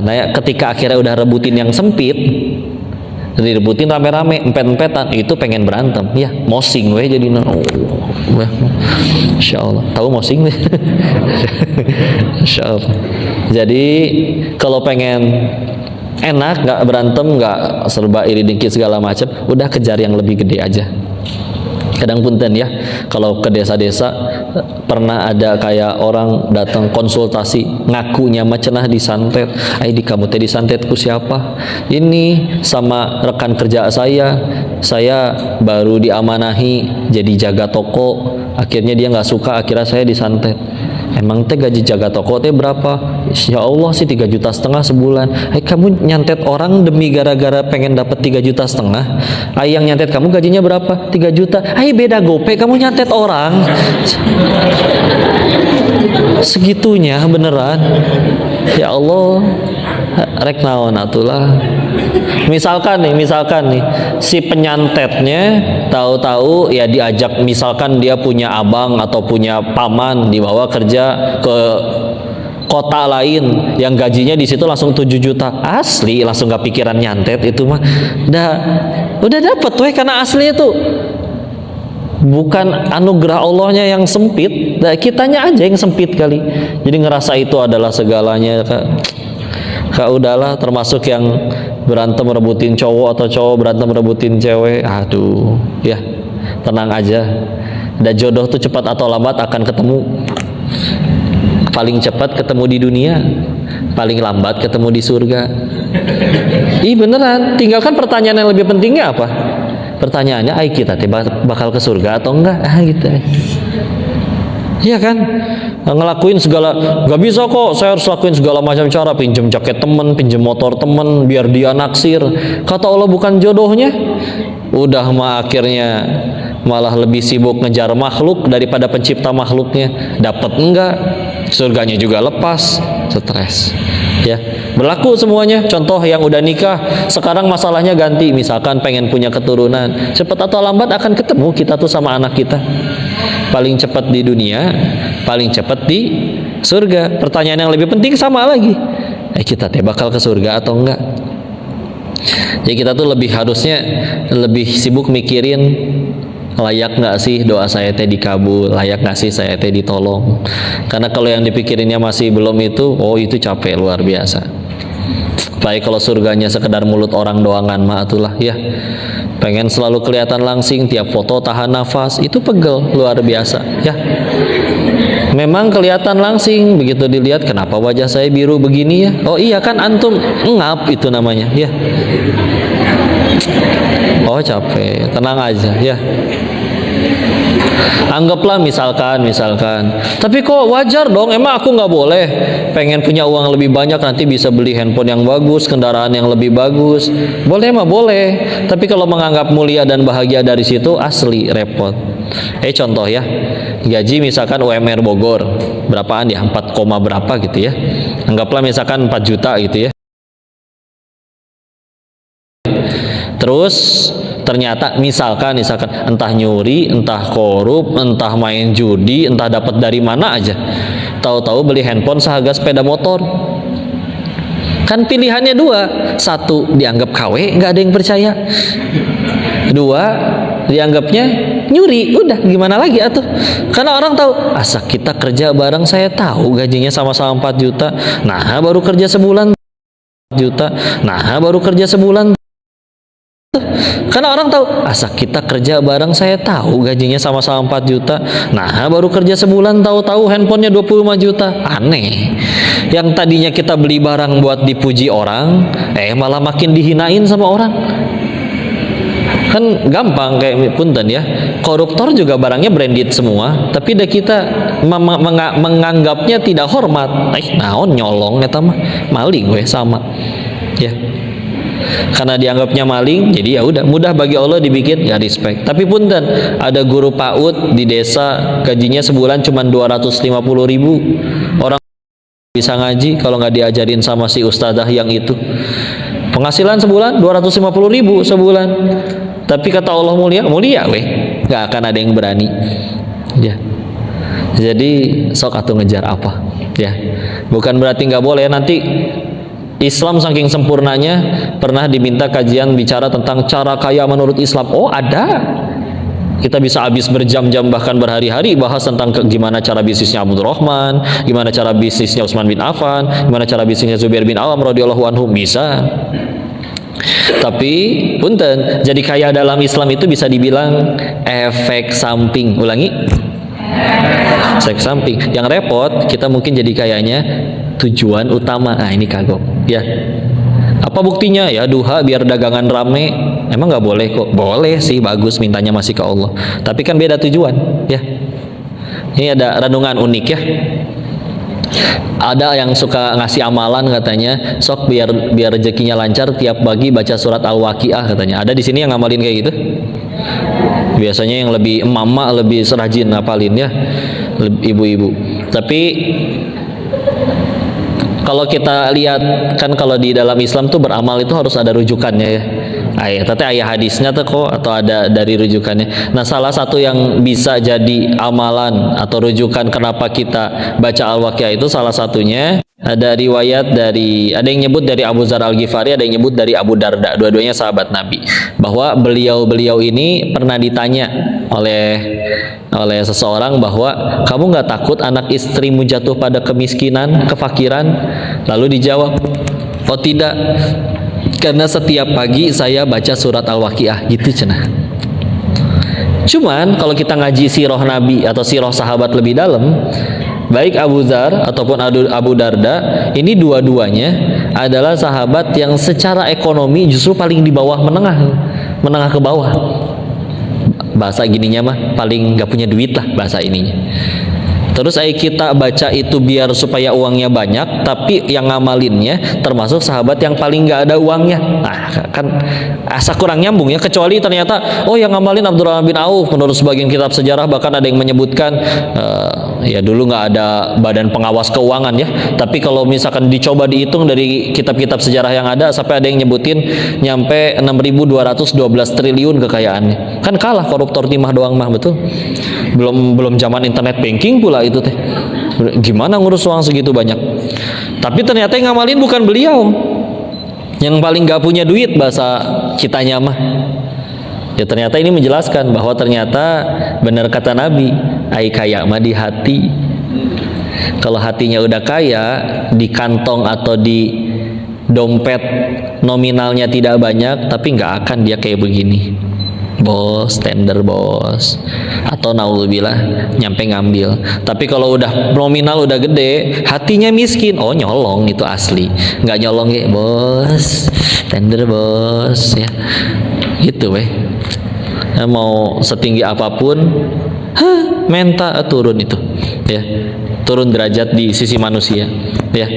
Nah, ketika akhirnya udah rebutin yang sempit, direbutin rame-rame, empet-empetan, itu pengen berantem, ya mosing weh jadi Masya Allah, tahu mosing weh. Masya Allah. Jadi kalau pengen enak, nggak berantem, nggak serba iri dengki segala macam, udah kejar yang lebih gede aja. Kadang punten ya, kalau ke desa-desa pernah ada kayak orang datang konsultasi, ngakunya mah cenah disantet. Di kamu teh disantetku siapa? Ini sama rekan kerja saya baru diamanahi jadi jaga toko. Akhirnya dia nggak suka, akhirnya saya disantet. Emang teh gaji jaga toko teh berapa? Ya Allah sih 3,5 juta sebulan. Kamu nyantet orang demi gara-gara pengen dapat 3,5 juta. Yang nyantet kamu gajinya berapa? 3 juta. Beda gope, kamu nyantet orang. Segitunya beneran. Ya Allah, rek naon atulah. Misalkan nih si penyantetnya tahu-tahu ya diajak, misalkan dia punya abang atau punya paman dibawa kerja ke kota lain yang gajinya di situ langsung 7 juta, asli langsung gak pikiran nyantet itu mah. Udah dapet weh, karena asli itu bukan anugerah Allahnya yang sempit, kitanya aja yang sempit kali. Jadi ngerasa itu adalah segalanya. Kak udahlah, termasuk yang berantem rebutin cowok atau cowok berantem rebutin cewek, aduh ya tenang aja. Dan jodoh tuh cepat atau lambat akan ketemu. Paling cepat ketemu di dunia, paling lambat ketemu di surga. Beneran. Tinggalkan pertanyaan yang lebih pentingnya apa? Pertanyaannya, kita bakal ke surga atau enggak? Gitu. Iya kan? Ngelakuin segala, gak bisa kok saya harus lakuin segala macam cara, pinjem jaket temen, pinjem motor temen biar dia naksir. Kata Allah bukan jodohnya. Udah mah akhirnya malah lebih sibuk ngejar makhluk daripada pencipta makhluknya. Dapat enggak, surganya juga lepas, stres. Ya, berlaku semuanya. Contoh yang udah nikah, sekarang masalahnya ganti, misalkan pengen punya keturunan, cepat atau lambat akan ketemu kita tuh sama anak kita. Paling cepat di dunia, paling cepat di surga. Pertanyaan yang lebih penting sama lagi, kita teh bakal ke surga atau enggak? Jadi kita tuh harusnya lebih sibuk mikirin, layak nggak sih doa saya teh dikabul, layak nggak sih saya teh ditolong. Karena kalau yang dipikirinnya masih belum itu, itu capek luar biasa. Baik kalau surganya sekedar mulut orang doangan mah itulah ya. Pengen selalu kelihatan langsing, tiap foto tahan nafas, itu pegel luar biasa ya. Memang kelihatan langsing, begitu dilihat kenapa wajah saya biru begini ya? Iya kan antum ngap itu namanya ya. Capek, tenang aja ya. Anggaplah misalkan, tapi kok wajar dong, emang aku nggak boleh pengen punya uang lebih banyak, nanti bisa beli handphone yang bagus, kendaraan yang lebih bagus? Boleh mah boleh, tapi kalau menganggap mulia dan bahagia dari situ, asli repot. Contoh ya, gaji misalkan UMR Bogor berapaan ya, 4, berapa gitu ya, anggaplah misalkan 4 juta gitu ya. Terus ternyata misalkan entah nyuri, entah korup, entah main judi, entah dapat dari mana aja, tahu-tahu beli handphone seharga sepeda motor. Kan pilihannya 2, 1 dianggap KW, nggak ada yang percaya, 2 dianggapnya nyuri. Udah gimana lagi atuh? Karena orang tahu, asa kita kerja bareng, saya tahu gajinya sama-sama 4 juta, nah baru kerja sebulan 4 juta, nah baru kerja sebulan. Karena orang tahu, asa kita kerja bareng, saya tahu gajinya sama-sama 4 juta, nah baru kerja sebulan tahu-tahu handphonenya 25 juta. Aneh. Yang tadinya kita beli barang buat dipuji orang, malah makin dihinain sama orang. Kan gampang kayak punten ya, koruptor juga barangnya branded semua, tapi dah kita menganggapnya tidak hormat. Naon nyolong eta mah, maling sama ya. Karena dianggapnya maling, jadi ya udah mudah bagi Allah dibikin ya respect. Tapi punten, ada guru PAUD di desa gajinya sebulan cuma 250.000. Orang bisa ngaji kalau nggak diajarin sama si ustadzah yang itu. Penghasilan sebulan 250.000 sebulan. Tapi kata Allah mulia weh, nggak akan ada yang berani. Ya. Jadi sok atuh ngejar apa? Ya. Bukan berarti nggak boleh nanti Islam saking sempurnanya pernah diminta kajian bicara tentang cara kaya menurut Islam. Oh, ada. Kita bisa habis berjam-jam bahkan berhari-hari bahas tentang gimana cara bisnisnya Abdurrahman, gimana cara bisnisnya Utsman bin Affan, gimana cara bisnisnya Zubair bin Awam radhiyallahu anhu, bisa. Tapi punten, jadi kaya dalam Islam itu bisa dibilang efek samping. Ulangi. Efek samping. Yang repot kita mungkin jadi kayanya tujuan utama. Nah, ini kagok. Ya. Apa buktinya? Ya duha biar dagangan rame. Emang nggak boleh kok? Boleh sih, bagus, mintanya masih ke Allah. Tapi kan beda tujuan, ya. Ini ada renungan unik ya. Ada yang suka ngasih amalan katanya, sok biar rezekinya lancar tiap pagi baca surat Al-Waqiah katanya. Ada di sini yang ngamalin kayak gitu? Biasanya yang lebih emak-emak lebih serajin ngapalin ya, ibu-ibu. Tapi kalau kita lihat kan kalau di dalam Islam tuh beramal itu harus ada rujukannya ya. Ayah hadisnya tuh kok atau ada dari rujukannya. Nah, salah satu yang bisa jadi amalan atau rujukan kenapa kita baca Al-Waqiah itu salah satunya ada riwayat dari, ada yang nyebut dari Abu Dzar Al-Ghifari, ada yang nyebut dari Abu Darda, dua-duanya sahabat Nabi, bahwa beliau ini pernah ditanya oleh seseorang bahwa kamu nggak takut anak istrimu jatuh pada kemiskinan, kefakiran? Lalu dijawab, oh tidak, karena setiap pagi saya baca surat Al-Waqiah, gitu cenah. Cuman kalau kita ngaji sirah Nabi atau sirah sahabat lebih dalam, baik Abu Dzar ataupun Abu Darda, ini dua-duanya adalah sahabat yang secara ekonomi justru paling di bawah, menengah ke bawah. Bahasa gininya mah paling nggak punya duit lah bahasa ininya. Terus kita baca itu biar supaya uangnya banyak, tapi yang ngamalinnya termasuk sahabat yang paling nggak ada uangnya. Nah, kan asa kurang nyambung ya, kecuali ternyata oh yang ngamalin Abdurrahman bin Auf. Menurut sebagian kitab sejarah bahkan ada yang menyebutkan ya dulu nggak ada badan pengawas keuangan ya, tapi kalau misalkan dicoba dihitung dari kitab-kitab sejarah yang ada, sampai ada yang nyebutin nyampe 6.212 triliun kekayaannya. Kan kalah koruptor timah doang mah, betul. Belum zaman internet banking pula itu teh. Gimana ngurus uang segitu banyak? Tapi ternyata yang ngamalin bukan beliau. Yang paling gak punya duit bahasa kitanya mah. Ya ternyata ini menjelaskan bahwa ternyata benar kata Nabi, ai kaya mah di hati. Kalau hatinya udah kaya, di kantong atau di dompet nominalnya tidak banyak, tapi nggak akan dia kayak begini. Bos, tender bos, atau naudzubillah nyampe ngambil. Tapi kalau udah nominal udah gede, hatinya miskin, oh nyolong, itu asli. Nggak nyolong ya bos, tender bos ya, gitu weh. Mau setinggi apapun, turun itu, ya, turun derajat di sisi manusia, ya.